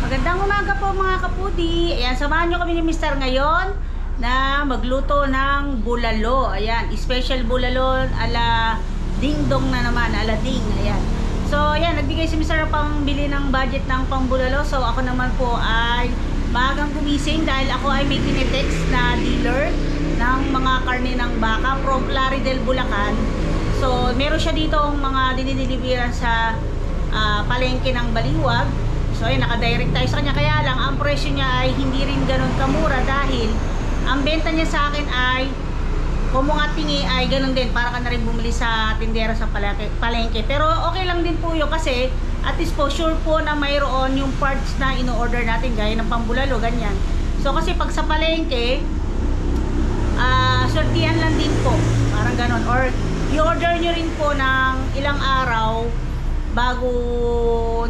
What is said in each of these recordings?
Magandang umaga po mga kapudi. Ayan, samahan nyo kami ni Mr. ngayon na magluto ng bulalo. Ayan, special bulalo ala ding-dong na naman, ala ding. Ayan. So, ayan, nagbigay si Mr. ng pambili ng budget ng pangbulalo. So, ako naman po ay maagang gumising dahil ako ay may tinetext na dealer ng mga karne ng baka from Plaridel, Bulacan. So, meron siya dito ang mga dinideliveran sa palengke ng Baliwag. So ayun, naka-direct tayo sa kanya, kaya lang ang presyo niya ay hindi rin ganun kamura dahil ang benta niya sa akin ay kung mga tingi ay ganun din, para ka na rin bumili sa tindera sa palengke. Pero okay lang din po yun kasi at least po sure po na mayroon yung parts na ino-order natin gaya ng pambulalo, ganyan. So kasi pag sa palengke sortihan lang din po, parang ganun, or i-order nyo rin po ng ilang araw bago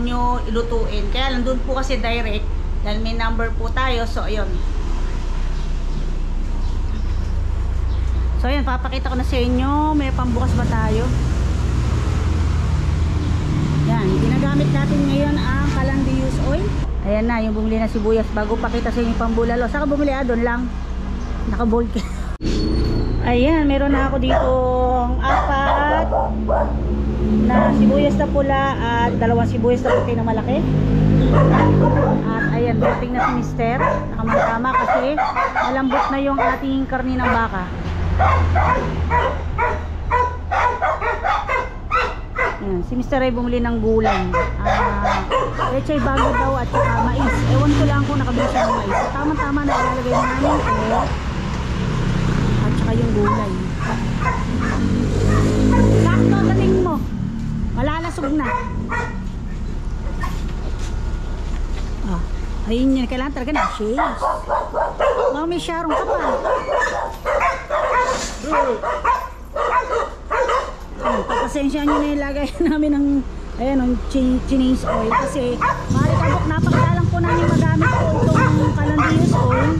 nyo ilutuin. Kaya lang doon po kasi direct dahil may number po tayo. So ayun. So ayun, papakita ko na sa inyo. May pambukas ba tayo? Yan, ginagamit natin ngayon ang Calandius oil. Ayan na, yung bumili na sibuyas. Bago pakita sa inyo yung pambulalo. Saka bumili doon lang. Naka-bold ka. Ayan, meron na ako dito 4 na sibuyas na pula at 2 sibuyas na puti na malaki. At ayan, dating na si Mister. Nakamantama kasi malambot na yung ating karni ng baka. Ayan, si Mister ay bumili ng gulay. Lechay bago daw at saka mais. Ewan ko lang kung nakabili siya ng mais. Tama-tama na ilalagay namin at saka yung gulay. Sakto, dating mo. Malalasog na. Ayun yun. Kailangan talaga na shades. May Sharon ka pa. Pagpasensya nyo na ilagay namin ng Chinese oil. Kasi marikabok, napakalalang po namin magamit po itong Calandius oil.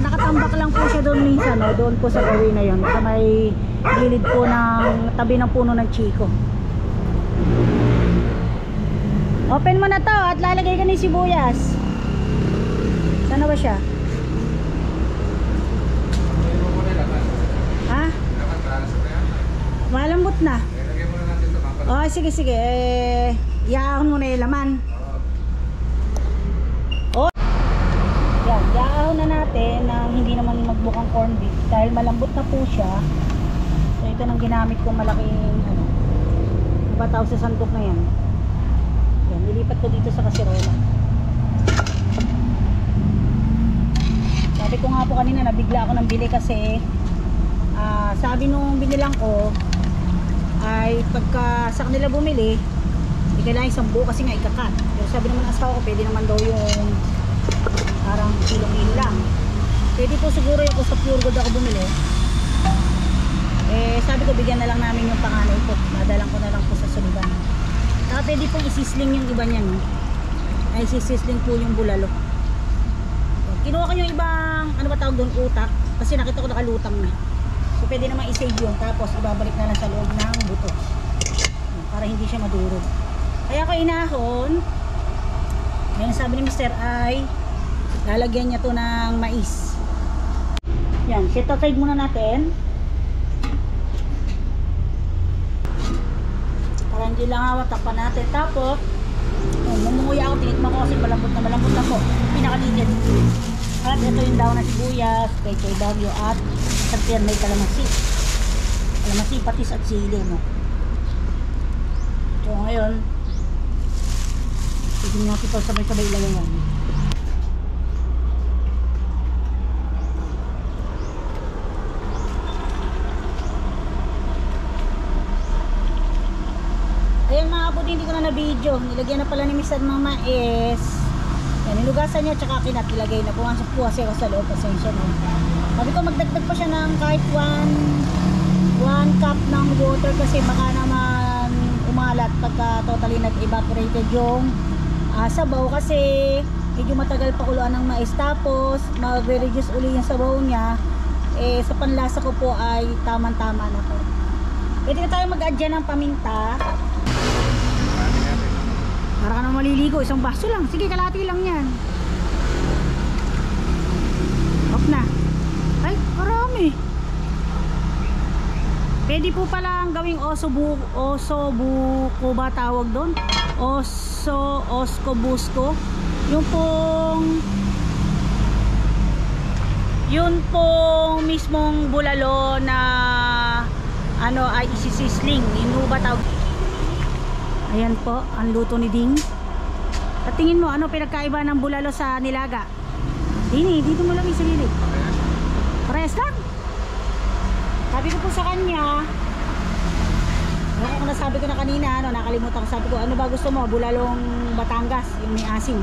Nakatambak lang po siya doon minsan, doon po sa gawin na yun, sa may gilid po ng tabi ng puno ng chiko. Open mo na to at lalagay ka ng sibuyas. Sana ba siya? Ha? Malambot na. Oh, sige sige, iahon mo na yung laman. Iahon na natin ng hindi naman magbukang corn beef dahil malambot na po siya. So ito nang ginamit kong malaking bataw sa sandok na yan. Yan, nilipat ko dito sa kasirola. Sabi ko nga po kanina, nabigla ako ng bili kasi sabi nung binilang ko ay pagka sa kanila bumili hindi kailangan isang buo kasi nga ikakat. Pero sabi naman ng asawa ko pwede naman daw yung parang kilong-kilo lang. Pwede po siguro yung sa Pure Gold ako bumili. Sabi ko bigyan na lang namin yung panganay po. Madalang ko na lang po sa sulugan. Saka pwede pong isisling yung iba niyan. Ay isisling po yung bulalo. Kinuha ko yung ibang, ano ba tawag doon, utak. Kasi nakita ko nakalutang na. So pwede naman isave yun. Tapos ibabalik na lang sa loob ng buto. Para hindi siya madurog. Kaya ko inahon. Ngayon sabi ni Mr. ay lalagyan niya to ng mais. Yan, set aside muna natin. Para hindi lang hawa, takpan natin. Tapos, mamunguya ako, tinikman ko kasi malambot na po. Pinakaligid. At ito yung daw na sibuyas, kay Dario at sabihan may kalamansi. Kalamansi, patis at sili, no? So ngayon, hindi natin ito sabay-sabay ilagay namin. Ayan mga kapatid, hindi ko na na-video. Nilagyan na pala ni Mr. ng mais. Yan, nilugasan niya tsaka kinat. Ilagay na. Pumasok po kasi ako sa loob. Pasensya na. Sabi ko magdagdag pa siya ng kahit 1 cup ng water kasi baka naman umalat pagka totally nag-evaporated yung sabaw kasi medyo matagal pa kuluan ng mais. Tapos mag-reduce uli yung sabaw niya. Sa panlasa ko po ay tamang-tama na po. Pwede na tayo mag-adya ng paminta. Para ka naman maliligo, isang baso lang. Sige, kalahati lang yan. Off na. Ay, marami. Pwede po palang gawing osobuko ba tawag doon? Oskobusko. Yun pong mismong bulalo na ano ay isisisling. Yun ba tawag? Ayan po, ang luto ni Ding. At tingin mo, ano pinagkaiba ng bulalo sa nilaga? Dini, dito mo lang isilili. Parehas lang. Sabi ko po sa kanya, ano kung nasabi ko na kanina, ano, nakalimutan ko, sabi ko, ano ba gusto mo? Bulalong Batangas, yung may asin.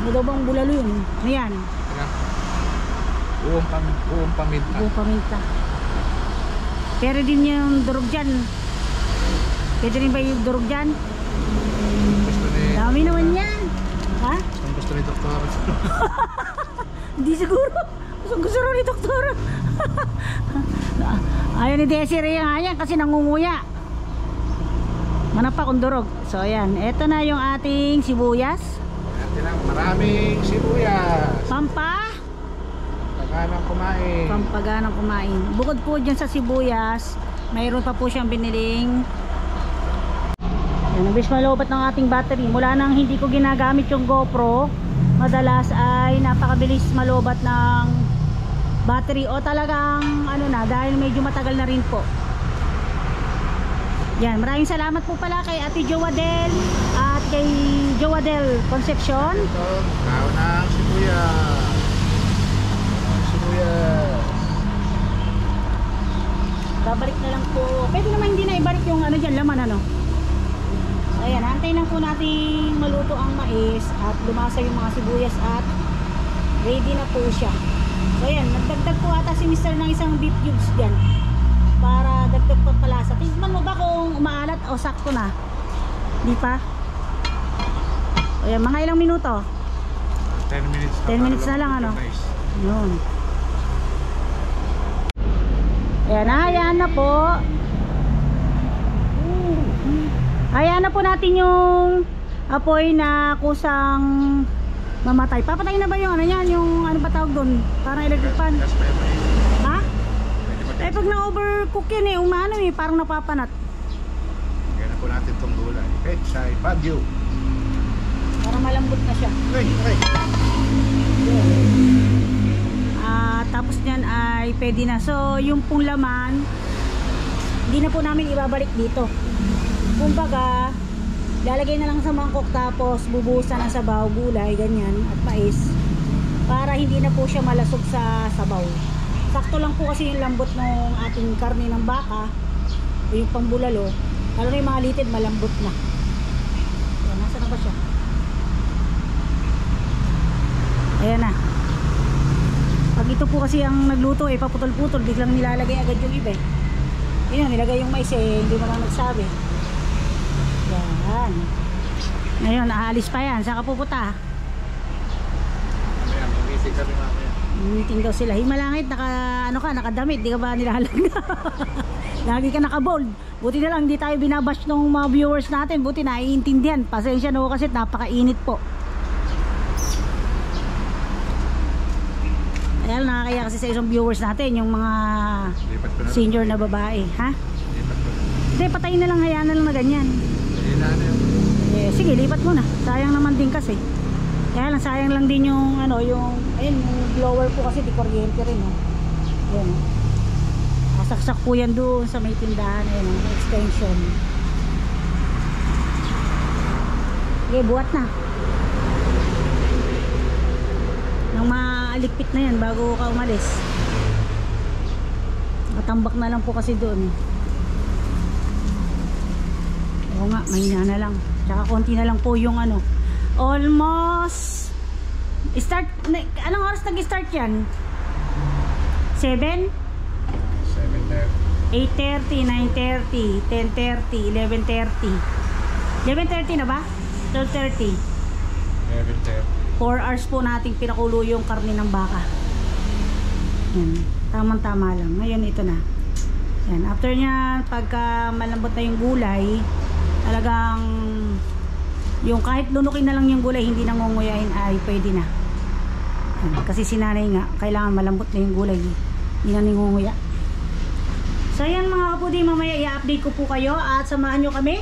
Ano daw bang bulalo yun? Ano yan? Uong paminta. Uong paminta. Pero din yung durog dyan. Pwede rin ba yung durog dyan? Dami naman yan. Ha? Gusto ni Doktor. Hindi siguro. Gusto rin ni Doktor. Ayaw ni Desiree nga yan kasi nangunguya. Manapa kung durog. So ayan, eto na yung ating sibuyas. Maraming sibuyas. Pampaganang kumain. Pampaganang kumain. Bukod po dyan sa sibuyas, mayroon pa po siyang biniling. Ayan, nabis malobat ng ating battery. Mula nang hindi ko ginagamit yung GoPro, madalas ay napakabilis malobat ng battery o talagang ano na, dahil medyo matagal na rin po. Yan, maraming salamat po pala kay Ate Joadel at kay Joadel Concepcion. Ito, tao ng sibuyas. Babalik na lang po. Pwede naman hindi na ibalik yung ano dyan, laman ano. So ayan, antay lang po natin maluto ang mais at lumasa yung mga sibuyas at ready na po siya. So ayan, nagdagdag po ata si Mr. ng isang beef cubes dyan para dagdag pa palasa. Tingnan mo ba kung umaalat o sakto na? Di pa? So ayan, mga ilang minuto? 10 minutes na. 10 minutes na lang ano? Yun. Ayan, hayaan na po. Hayaan na po natin yung apoy na kusang mamatay. Papatay na ba yung ano yan? Yung ano ba tawag doon? Parang electric pan. Ha? Eh pag na-overcook yan eh, umano eh, parang napapanat. Kaya na po natin itong gulay. Pechay Baguio. Parang malambot na siya. Tapos nyan ay pwede na. So yung pong laman, hindi na po namin ibabalik dito. Kumbaga, lalagay na lang sa mangkok tapos bubuhusan ng sabaw, gulay, ganyan at mais para hindi na po siya malasog sa sabaw. Sakto lang po kasi yung lambot ng ating karne ng baka o yung pambulalo, lalo na yung mga litid malambot na. Ayan, nasa na ba siya? Ayan na. Pag ito po kasi ang nagluto eh, paputol-putol, biglang nilalagay agad yung iba eh. Yun, nilagay yung mais eh, hindi mo lang nagsabi. Yan. Ngayon, aalis pa yan. Saan ka pupunta? Mamaya, mag-isig kami mamaya. Meeting daw sila. Himalangit, nakadamit. Di ka ba nilalag na? Lagi ka nakabold. Buti na lang, hindi tayo binabash ng mga viewers natin. Buti naiintindihan. Pasensya na kasi napakainit po. Ayan, nakakaya kasi sa isang viewers natin, yung mga senior na babae. Ha? Hindi, patayin na lang, hayaan na lang na ganyan. Eh, sige, lipat mo na. Sayang naman din kasi. Kaya lang, sayang lang din yung ano, yung blower po kasi di kuryente rin. Ayan. Kasaksak po yan doon sa may tindahan. Ayan, extension. Okay, buhat na. Nang maalikpit na yan bago ka umalis. Matambak na lang po kasi doon. Oo nga, mahina na lang. Tsaka konti na lang po yung ano. Almost start, anong oras nag-start yan? 7? 8:30, 9:30, 10:30, 11:30. 11:30 na ba? 12:30. 11:30. 4 hours po nating pinakulo yung karne ng baka. Yan, tamang-tama lang. Ngayon ito na. Yan, after nya, pagka malambot na yung gulay, talagang Yung kahit lunukin na lang yung gulay, hindi nangunguyain ay pwede na. Kasi si nanay nga, kailangan malambot na yung gulay. Hindi na nangunguya. So ayan mga kapudi, mamaya i-update ko po kayo at samahan nyo kami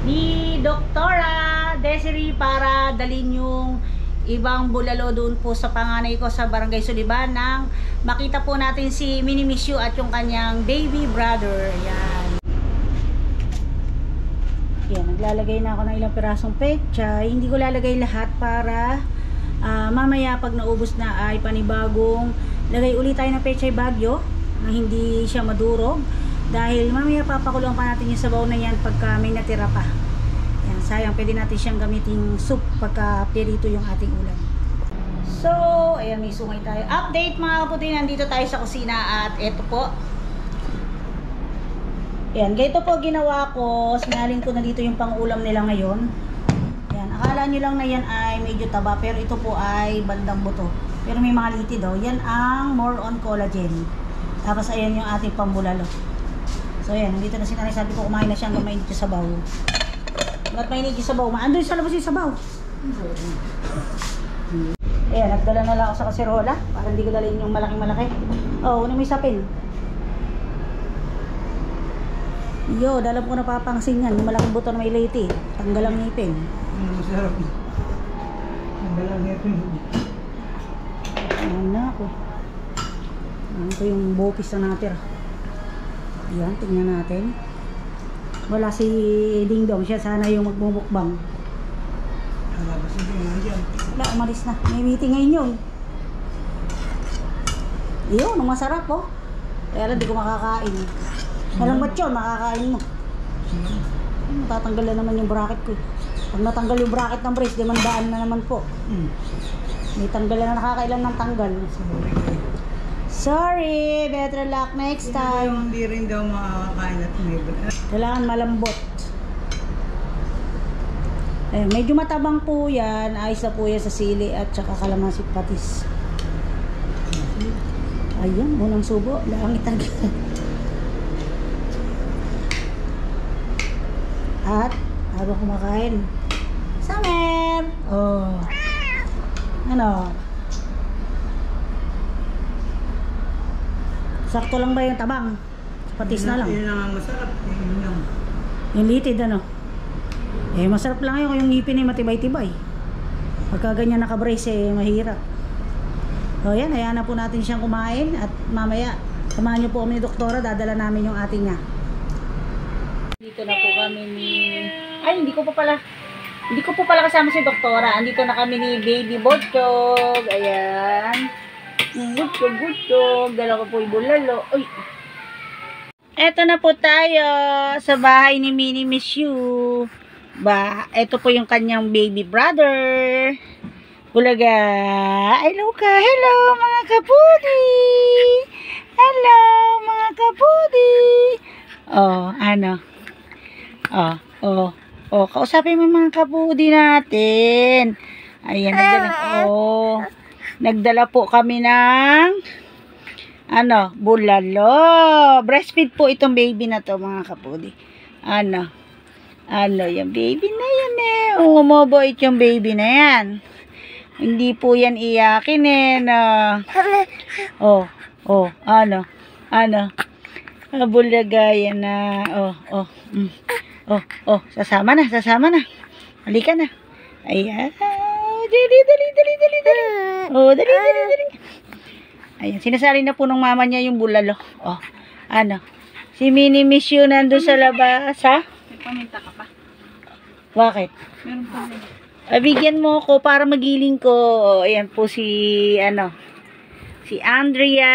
ni Doktora Desiree para dalhin yung ibang bulalo doon po sa panganay ko sa Barangay Suliban nang makita po natin si Mini Miss You at yung kanyang baby brother. Ayan. Ayan, naglalagay na ako ng ilang pirasong pechay. Hindi ko lalagay lahat para mamaya pag naubos na ay panibagong lagay ulit tayo ng pechay bagyo na hindi siya madurog. Dahil mamaya papakuloan pa natin yung sabaw na yan pagka may natira pa. Yan, sayang, pwede natin siyang gamitin soup pagka pirito yung ating ulam. So, ayan, may sungay tayo. Update mga kaputi, nandito tayo sa kusina at eto po. Ayan, ganito po ginawa ko. Sinalin ko na dito yung pang-ulam nila ngayon. Ayan, akala nyo lang na yan ay medyo taba, pero ito po ay bandang buto. Pero may mga litid oh. Yan ang more on collagen. Tapos ayan yung ating pambulalo. So ayan, nandito na si nanay. Sabi ko kumain na siya hanggang mainit yung sabaw. Hanggat mainit yung sabaw, andun sa labas yung sabaw. Ayan, nagdala na lang ako sa kaserola para hindi ko dalhin yung malaking-malaki. Oh, una may sapin. Yo, dala ko na papangsin yan. Yung malaking buto na may liti. Tanggal ang ngipin. Masarap. Tanggal ang ngipin. Ayan na ako. Ayan ko yung bopis na natira. Ayan, tingnan natin. Wala si Ding Dong. Siya sana yung magmumukbang. Alabas hindi nga dyan. Wala, umalis na. May meeting ngayon yun. Yun, ang masarap oh. Kaya lang di ko makakain. Walang ba't yun, makakain mo. Tatanggal na naman yung bracket ko. Pag natanggal yung bracket ng brace, demandaan na naman po. May tanggal na nakakailan ng tanggal. Sorry, better luck next time. Hindi rin daw makakain at may Kailangan malambot. Eh, medyo matabang po yan. Ayos na po yan sa sili at saka kalamansi patis. Ayan, unang subo. Langit agad. At habang kumakain, Summer! Oh. Ano? Sakto lang ba yung tabang? Patis na lang. Yun lang ang masarap. Yun lang. Yung litid ano? Eh masarap lang yun kung yung ngipin ay matibay-tibay. Pagka ganyan nakabrace eh mahirap. So yan, hayaan na po natin siyang kumain. At mamaya, samahan niyo po kami ni Doktora. Dadala namin yung ating niya. Dito na po kami ni... Ay, hindi ko po pala kasama si Doktora. Andito na kami ni Baby Botchog. Ayan. Butchog. Dala ko po yung bulalo. Uy. Eto na po tayo sa bahay ni Mini Miss You. Eto po yung kanyang baby brother. Bulaga. Hello ka. Hello mga kapudi. Hello mga kapudi. Oh, ano? Kausapin mo mga kapudi natin. Ayan, nagdala po kami ng bulalo. Breastfeed po itong baby na to mga kapudi. Yung baby na yan eh. Umoboit yung baby na yan. Hindi po yan iyakin eh. Bulaga yan na. Sasama na. Halika na. Ayan. Dali. Dali. Ayan, sinasali na po ng mama niya yung bulalo. Si Mini Miss You nandun sa labas, ha? May paminta ka pa. Bakit? Meron pa. Bigyan mo ko para magiling ko. Ayan po si Andrea.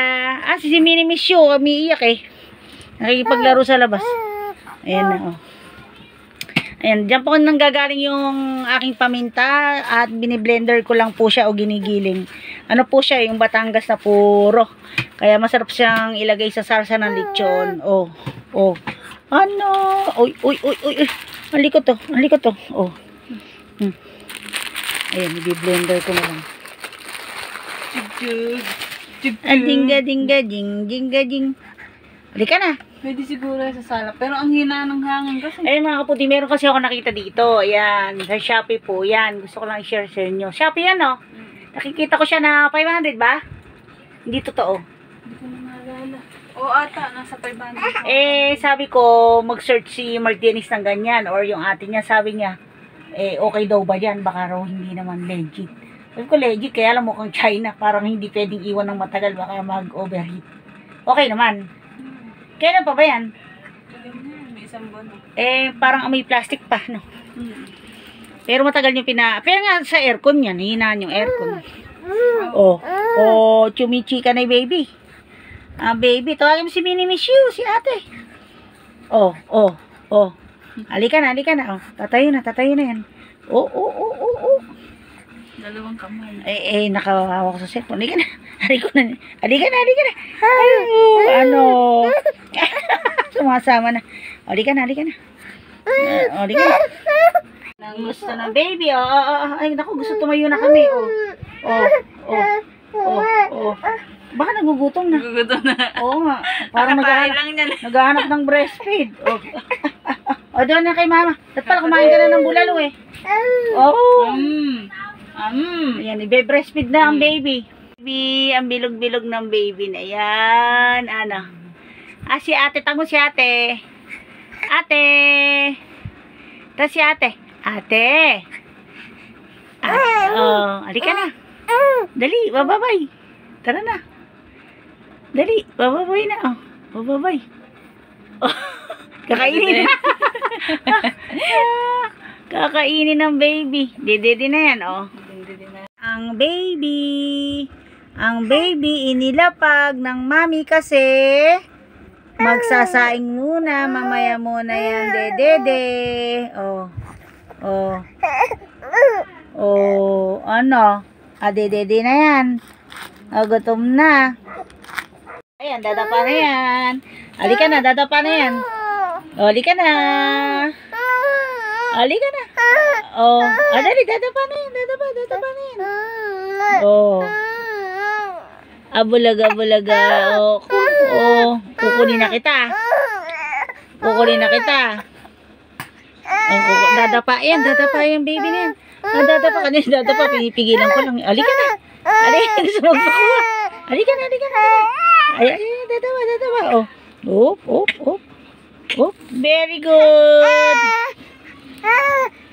Si Mini Miss You, umiiyak eh. Nakikipaglaro sa labas. Ayan na, Ayan, dyan po nanggagaling yung aking paminta at biniblender ko lang po siya o ginigiling. Ano po siya, yung Batangas na puro. Kaya masarap siyang ilagay sa sarsa ng lechon. Uy. Aliko to. Ayan, i-blender ko na lang. Ding. Halika na. Pwede siguro sa sala. Pero ang hina ng hangin kasi. Ayun mga kaputi, meron kasi ako nakita dito. Ayan, sa Shopee po. Yan, gusto ko lang i-share sa inyo. Shopee yan, no? Nakikita ko siya na 500 ba? Hindi totoo. Hindi ko na maalala. Oo ata, nasa 500. Sabi ko, mag-search si Martinez ng ganyan. Or yung ate niya, sabi niya, okay daw ba yan? Baka raw hindi naman legit. Sabi ko legit, kaya alam mo kung China. Parang hindi pwedeng iwan ng matagal, baka mag-overheat. Okay naman. Kailan pa ba yan? May isang buwan. Parang amoy plastic pa, no? Pero matagal yung Pero nga sa aircon yan, hinaan yung aircon. Chumichi ka na baby. Baby, tawagin mo si Minnie Miss You, si ate. Halika na. Tatayo na yan. Dalawang kamay. Nakahawa ko sa cellphone. Halika na. Ano? Sumasama na. Halika na. Halika na. Nang gusto ng baby. Ay, naku, gusto tumayo na kami. Baka nagugutom na. Oo nga. Parang naghahanap ng breastfeed. Doon na kay mama. At pala kumain ka na ng bulalo eh. Yan, ibe-breastfeed na ang baby. Ang bilog-bilog ng baby na yan. Ano? Si ate. Tango si ate. Ate. Tapos si ate. Ate. Halika na. Dali, bababay. Tara na. Dali, bababay na. Bababay. Kakainin na. Kakainin ng baby. Dede na yan, Ang baby inilapag ng mami kasi magsasaing muna, mamaya muna yan, dede. Ano? Dede na yan. Gutom na. Ayan, dadapa na yan. Halika na, dadapa na yan. Halika na. Halika na. Dali, dadapa na yan. Dadapa na yan. Bulaga. Kukunin na kita. Dadapa yan, baby na yan. Dadapa, pinipigilan ko lang. Halika na. Halika, gusto magpakuha. Halika na. Ay, dadapa. Very good.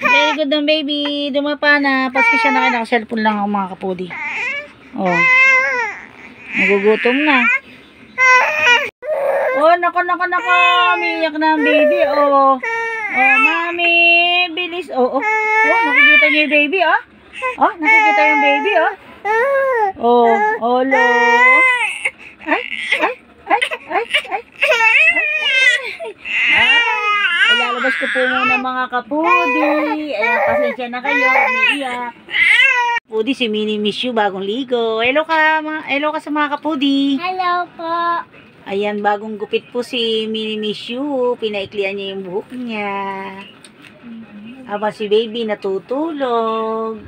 Very good ng baby. Dumapa na. Paski siya na naka-cellphone lang ako mga kapudi. Nagugutom na. Nako. Umiyak na ang baby. Mami. Bilis. Nakikita niyo yung baby, nakikita yung baby, Olo. Ilalabas ko po muna mga kapudi. Pasensya na kayo. Umiiyak. Kapudi, si Minnie Miss You, bagong ligo. Hello ka sa mga kapudi. Hello po. Ayan, bagong gupit po si Minnie Miss You. Pinaiklian niya yung buhok niya. Si baby natutulog.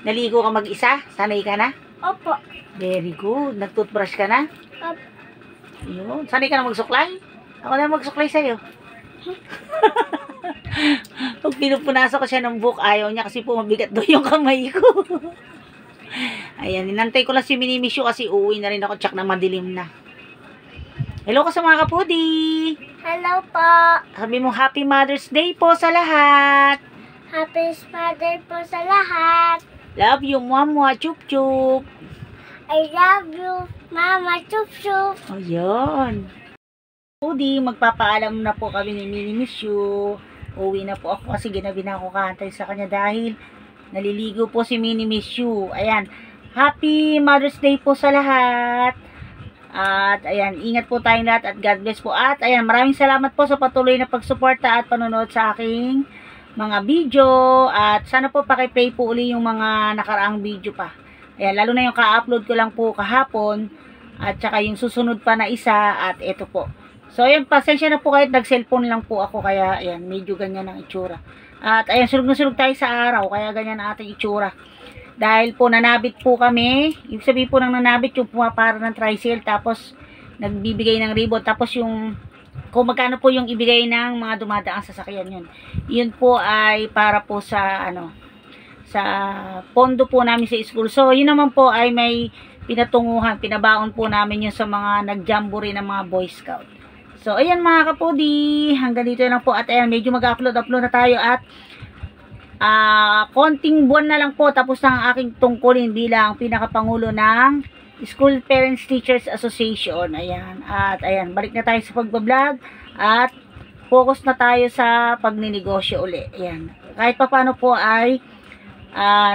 Naligo ka mag-isa? Sanay ka na? Opo. Very good. Nag-toothbrush ka na? Opo. Yun. Sanay ka na magsuklay? Ako na magsuklay sa'yo. Pag pinupunasan ko siya ng buhok, ayaw niya kasi po mabigat doon yung kamay ko. Ayan, inantay ko lang si Minnie Miss You kasi uuwi na rin ako, tsak na madilim na. Hello ka sa mga kapudi. Hello po. Sabi mo, Happy Mother's Day po sa lahat. Happy Mother po sa lahat. Love you, Mama. Chup chup. I love you, Mama. Chup chup. Ayan. Kapudi, magpapaalam na po kami ni Minnie Miss You. Uwi na po ako kasi ginabi na ako kantay sa kanya dahil naliligo po si Minnie Miss You. Ayan. Happy Mother's Day po sa lahat. At ayan, ingat po tayong lahat at God bless po. At ayan, maraming salamat po sa patuloy na pagsuporta at panonood sa aking mga video. At sana po pakiplay po uli yung mga nakaraang video pa. Ayan, lalo na yung ka-upload ko lang po kahapon. At saka yung susunod pa na isa. At ito po. So ayan, pasensya na po kahit nag-cellphone lang po ako. Kaya ayan, medyo ganyan ang itsura. At ayan, surug na surug tayo sa araw. Kaya ganyan ang ating itsura. Dahil po nanabit po kami. Ibig sabihin po ng nanabit yung pumapara ng tricycle. Tapos nagbibigay ng ribbon. Tapos yung kung magkano po yung ibigay ng mga dumadaang sasakyan yun. Yun po ay para po sa sa pondo po namin sa school. So, yun naman po ay may pinatunguhan, pinabaon po namin yun sa mga nag-jamboree ng mga Boy Scout. So, ayan mga kapudi, hanggang dito lang po. At ayan, medyo mag-upload na tayo at konting buwan na lang po tapos na ang aking tungkulin bilang pinakapangulo ng School Parents Teachers Association. Ayan. At ayan, balik na tayo sa pagbablog at focus na tayo sa pagninegosyo uli. Ayan. Kahit pa paano po ay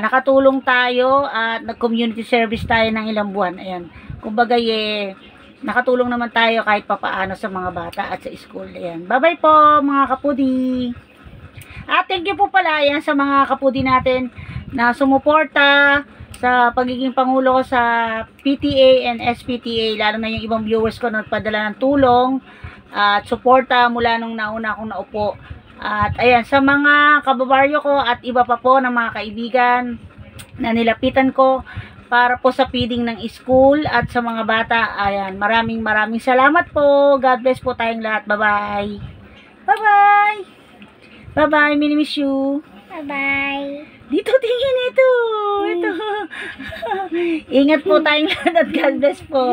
nakatulong tayo at nag-community service tayo ng ilang buwan. Ayan. Kumbaga nakatulong naman tayo kahit pa paano sa mga bata at sa school. Ayan. Bye-bye po mga kapudi. At thank you po pala yan sa mga kapudi natin na sumuporta sa pagiging pangulo ko sa PTA and SPTA, lalo na yung ibang viewers ko na nagpadala ng tulong at suporta mula nung nauna akong naupo. At ayan, sa mga kababaryo ko at iba pa po ng mga kaibigan na nilapitan ko para po sa feeding ng school at sa mga bata, ayan, maraming salamat po. God bless po tayong lahat. Bye-bye. Bye-bye. Bye-bye, minimiss you. Bye-bye. Dito, tingin ito. Ito. Ingat po tayong lahat at God bless po.